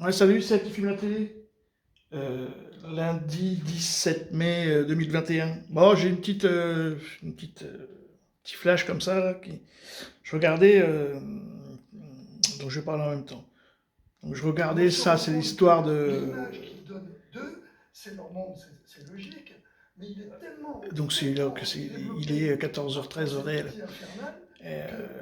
Ouais, salut, c'est qui filme la télé? Euh, Lundi 17 mai 2021. Bon, j'ai une petite petit flash comme ça, là, je regardais, donc je parle en même temps. Donc je Alors on regardais se ça, rend c'est compte l'histoire que de. l'image qu'ils donnent d'eux, c'est leur monde, c'est logique, mais il est Donc il développé est par 14h13 au cette réel. partie infernale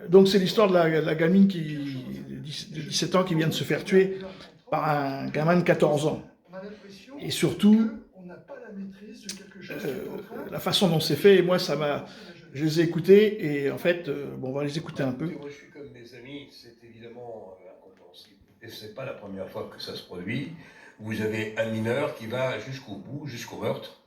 Donc c'est qu'on l'histoire de la gamine c'est quelque chose. Et de je 17 trouve ans que qui pour vient de nous se qui faire sommes tuer arrivés en 30 ans, par un là gamin de 14 ans. on a l'impression Et surtout, qu'on n'a pas la maîtrise de quelque chose qui est en train la façon dont c'est fait, et moi, d'influencer la je les ai jeunesse. écoutés, et en fait, bon, on va les écouter Bah, un peu. écoutez, moi je suis comme mes amis, c'est évidemment incompréhensible. Et c'est pas la première fois que ça se produit. Vous avez un mineur qui va jusqu'au bout, jusqu'au meurtre.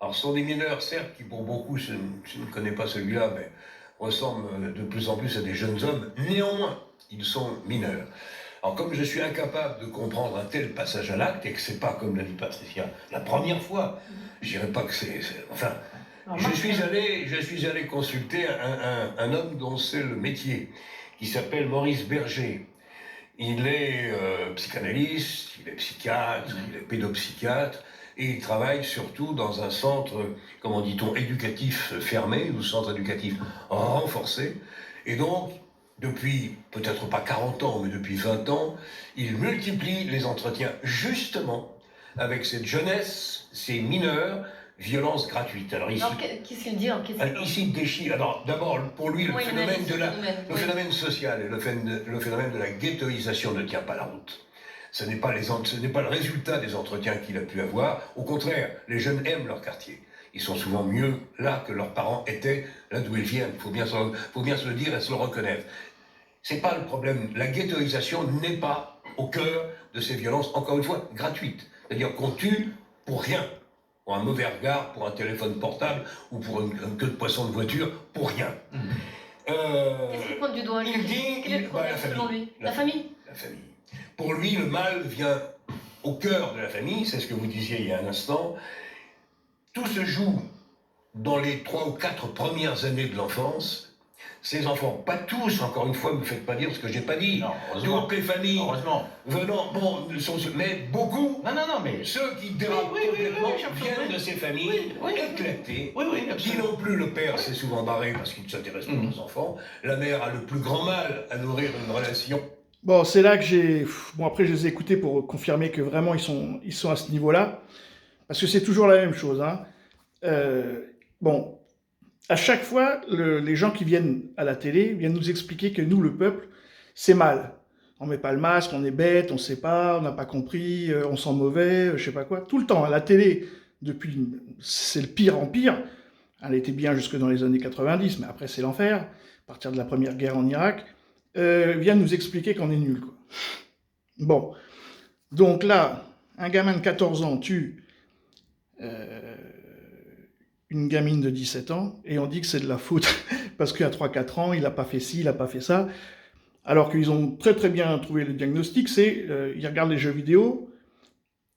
Alors ce sont des mineurs, certes, qui pour beaucoup, je ne connais pas celui-là, mais ressemblent de plus en plus à des jeunes hommes. Néanmoins, ils sont mineurs. Alors comme je suis incapable de comprendre un tel passage à l'acte, et que c'est pas, comme l'a dit Patricia, la première fois, je dirais pas que enfin, je suis allé consulter un homme dont c'est le métier, qui s'appelle Maurice Berger. Il est psychanalyste, il est psychiatre, il est pédopsychiatre, et il travaille surtout dans un centre, comment dit-on, éducatif fermé, ou centre éducatif renforcé. Et donc, depuis peut-être pas 40 ans, mais depuis 20 ans, il multiplie les entretiens justement avec cette jeunesse, ces mineurs, violences gratuites. Alors, qu'est-ce qu'il dit? Il s'y déchire. Alors, d'abord, pour lui, Comment il analyse ce phénomène? le Oui. phénomène social et le phénomène de la ghettoisation ne tient pas la route. Ce n'est pas le résultat des entretiens qu'il a pu avoir. Au contraire, les jeunes aiment leur quartier. Ils sont souvent mieux là que leurs parents étaient, là d'où ils viennent. Faut bien se le dire et se le reconnaître. C'est pas le problème. La ghettoisation n'est pas au cœur de ces violences, encore une fois, gratuites. C'est-à-dire qu'on tue pour rien. Pour un mauvais regard, pour un téléphone portable ou pour une queue de poisson de voiture, pour rien. Qu'est-ce qu'il pointe du doigt? Il dit, Quel est le problème selon lui? La famille? La famille. Pour lui, le mal vient au cœur de la famille, c'est ce que vous disiez il y a un instant. Tout se joue dans les 3 ou 4 premières années de l'enfance. Ces enfants, pas tous, encore une fois, ne me faites pas dire ce que j'ai pas dit. Non, heureusement. Toutes les familles Heureusement. venant, mais beaucoup, Non, mais. ceux qui dérapent complètement viennent de ces familles éclatées, Oui, qui absolument. non plus, le père s'est souvent barré parce qu'il ne s'intéresse pas aux enfants, la mère a le plus grand mal à nourrir une relation. Bon, c'est là que j'ai. Bon, après, je les ai écoutés pour confirmer que vraiment ils sont à ce niveau-là. Parce que c'est toujours la même chose, hein. Bon, à chaque fois, les gens qui viennent à la télé viennent nous expliquer que nous, le peuple, c'est mal. On met pas le masque, on est bête, on sait pas, on n'a pas compris, on sent mauvais, je sais pas quoi. Tout le temps, à la télé, depuis, c'est le pire en pire. Elle était bien jusque dans les années 90, mais après c'est l'enfer, à partir de la première guerre en Irak, viennent nous expliquer qu'on est nul, quoi. Bon, donc là, un gamin de 14 ans tue euh, une gamine de 17 ans, et on dit que c'est de la faute, parce qu'il y a 3-4 ans, il n'a pas fait ci, il n'a pas fait ça, alors qu'ils ont très très bien trouvé le diagnostic, c'est ils regardent les jeux vidéo,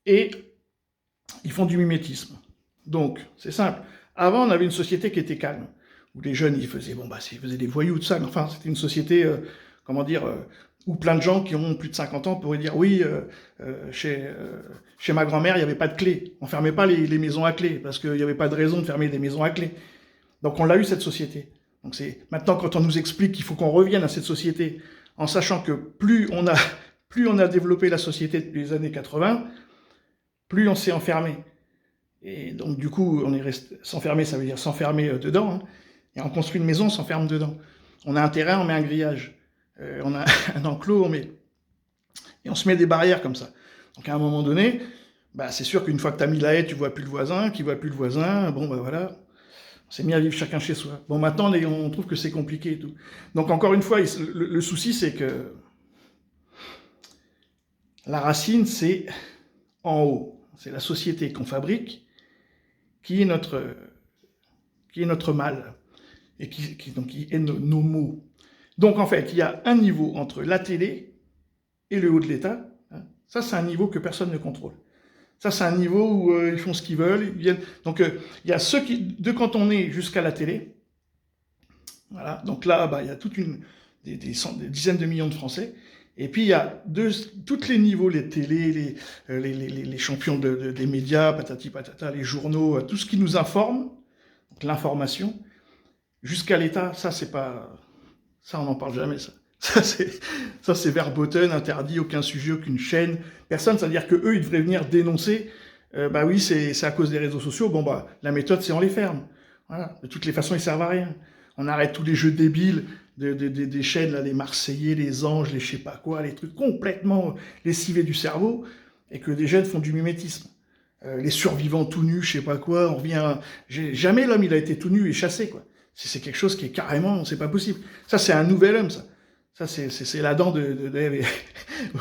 et ils font du mimétisme. Donc, c'est simple. Avant, on avait une société qui était calme, où les jeunes, ils faisaient, bon, bah, ils faisaient des voyous, tout ça, mais enfin, c'était une société, comment dire, où plein de gens qui ont plus de 50 ans pourraient dire, oui, chez ma grand-mère, il n'y avait pas de clé. On ne fermait pas les maisons à clé, parce qu'il n'y avait pas de raison de fermer des maisons à clé. Donc, on l'a eu, cette société. Donc, c'est maintenant, quand on nous explique qu'il faut qu'on revienne à cette société, en sachant que plus on a développé la société depuis les années 80, plus on s'est enfermé. Et donc, du coup, on est resté s'enfermer, ça veut dire s'enfermer dedans, hein. Et on construit une maison, on s'enferme dedans. On a un terrain, on met un grillage. On a un enclos, et on se met des barrières comme ça. Donc, à un moment donné, bah, c'est sûr qu'une fois que tu as mis la haie, tu vois plus le voisin, qui voit plus le voisin, bon, bah voilà, on s'est mis à vivre chacun chez soi. Bon, maintenant, on trouve que c'est compliqué et tout. Donc, encore une fois, le souci, c'est que la racine, c'est en haut. C'est la société qu'on fabrique qui est notre mal, et donc, qui est nos maux. Donc en fait, il y a un niveau entre la télé et le haut de l'État. Hein. Ça, c'est un niveau que personne ne contrôle. Ça, c'est un niveau où ils font ce qu'ils veulent. Ils viennent. Donc il y a ceux qui, de quand on est jusqu'à la télé, voilà. Donc là, bah, il y a des dizaines de millions de Français. Et puis il y a tous les niveaux, les télés, les champions des médias, patati patata, les journaux, tout ce qui nous informe, donc l'information, jusqu'à l'État, ça c'est pas... Ça on n'en parle jamais, ça. Ça c'est verboten, interdit, aucun sujet, aucune chaîne, personne, c'est-à-dire que eux ils devraient venir dénoncer, bah oui c'est à cause des réseaux sociaux, bon bah la méthode c'est on les ferme. Voilà. De toutes les façons ils servent à rien. On arrête tous les jeux débiles des chaînes, là, les Marseillais, les Anges, les je sais pas quoi, les trucs complètement lessivés du cerveau, et que des jeunes font du mimétisme. Les survivants tout nus, je sais pas quoi, on revient... Jamais l'homme il a été tout nu et chassé, quoi. C'est quelque chose qui est carrément... C'est pas possible. Ça c'est un nouvel homme, ça. Ça c'est l'Adam de Ève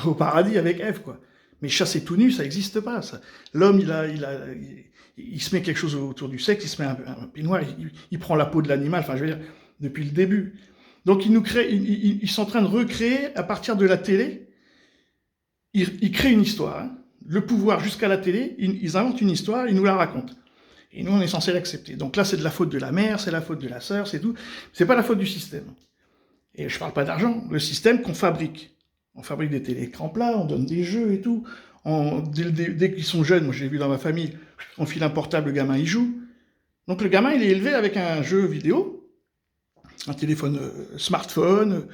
au paradis avec Ève, quoi. Mais chasser tout nu, ça n'existe pas, ça. L'homme, il se met quelque chose autour du sexe, il se met un peignoir, il prend la peau de l'animal, enfin je veux dire, depuis le début. Donc ils sont en train de recréer, à partir de la télé, ils créent une histoire. Hein. Le pouvoir jusqu'à la télé, ils inventent une histoire, ils nous la racontent. Et nous, on est censé l'accepter. Donc là, c'est de la faute de la mère, c'est la faute de la sœur, c'est tout. C'est pas la faute du système. Et je parle pas d'argent, le système qu'on fabrique. On fabrique des téléécrans plats, on donne des jeux et tout. Dès qu'ils sont jeunes, moi j'ai vu dans ma famille, on file un portable, le gamin il joue. Donc le gamin il est élevé avec un jeu vidéo, un téléphone smartphone.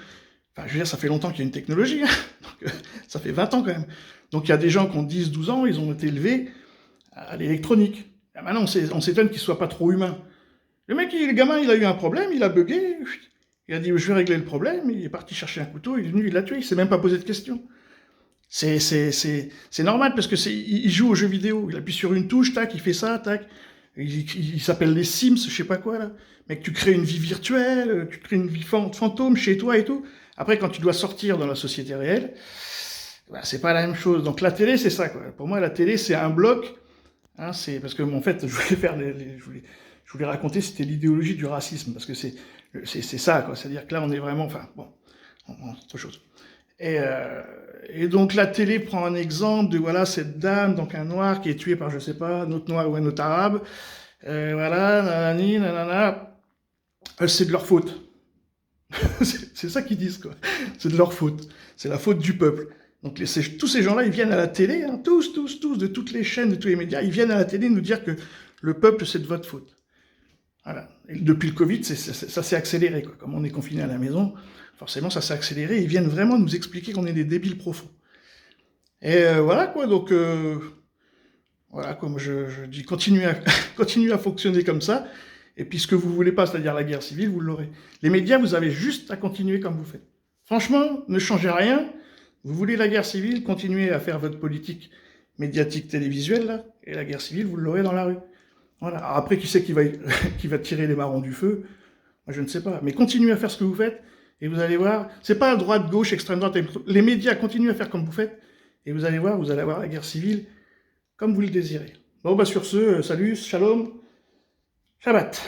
Enfin je veux dire, ça fait longtemps qu'il y a une technologie, hein. Donc, ça fait 20 ans quand même. Donc il y a des gens qui ont 10-12 ans, ils ont été élevés à l'électronique. Et maintenant on s'étonne qu'ils ne soient pas trop humains. Le gamin il a eu un problème, il a bugué, il a dit je vais régler le problème, il est parti chercher un couteau, il est venu, il l'a tué, il s'est même pas posé de questions. C'est normal parce que il joue aux jeux vidéo, il appuie sur une touche, tac, il fait ça, tac. Il s'appelle les Sims, je sais pas quoi là. Mec, tu crées une vie virtuelle, tu crées une vie fantôme chez toi et tout. Après, quand tu dois sortir dans la société réelle, bah, c'est pas la même chose. Donc la télé, c'est ça, quoi. Pour moi, la télé, c'est un bloc. Hein, c'est parce que en fait, je voulais faire, je voulais raconter, c'était l'idéologie du racisme, parce que c'est ça, quoi. C'est-à-dire que là, on est vraiment, enfin, bon, autre chose. Et donc la télé prend un exemple de voilà cette dame, donc un noir qui est tué par je sais pas un autre noir ou un autre arabe, voilà nanani nanana, c'est de leur faute. C'est ça qu'ils disent quoi. C'est de leur faute. C'est la faute du peuple. Donc tous ces gens-là, ils viennent à la télé, hein, tous de toutes les chaînes, de tous les médias, ils viennent à la télé nous dire que le peuple c'est de votre faute. Voilà. Et depuis le Covid, ça s'est accéléré quoi. Comme on est confiné à la maison. Forcément, ça s'est accéléré. Ils viennent vraiment nous expliquer qu'on est des débiles profonds. Et voilà quoi. Donc voilà quoi. Moi, je dis continuez à fonctionner comme ça. Et puis ce que vous voulez pas, c'est-à-dire la guerre civile, vous l'aurez. Les médias, vous avez juste à continuer comme vous faites. Franchement, ne changez rien. Vous voulez la guerre civile, continuez à faire votre politique médiatique télévisuelle là, et la guerre civile, vous l'aurez dans la rue. Voilà. Alors après, qui c'est qui va tirer les marrons du feu? Moi, je ne sais pas. Mais continuez à faire ce que vous faites. Et vous allez voir, c'est pas droite, gauche, extrême droite, les médias continuent à faire comme vous faites, et vous allez voir la guerre civile comme vous le désirez. Bon, bah sur ce, salut, shalom, Shabbat.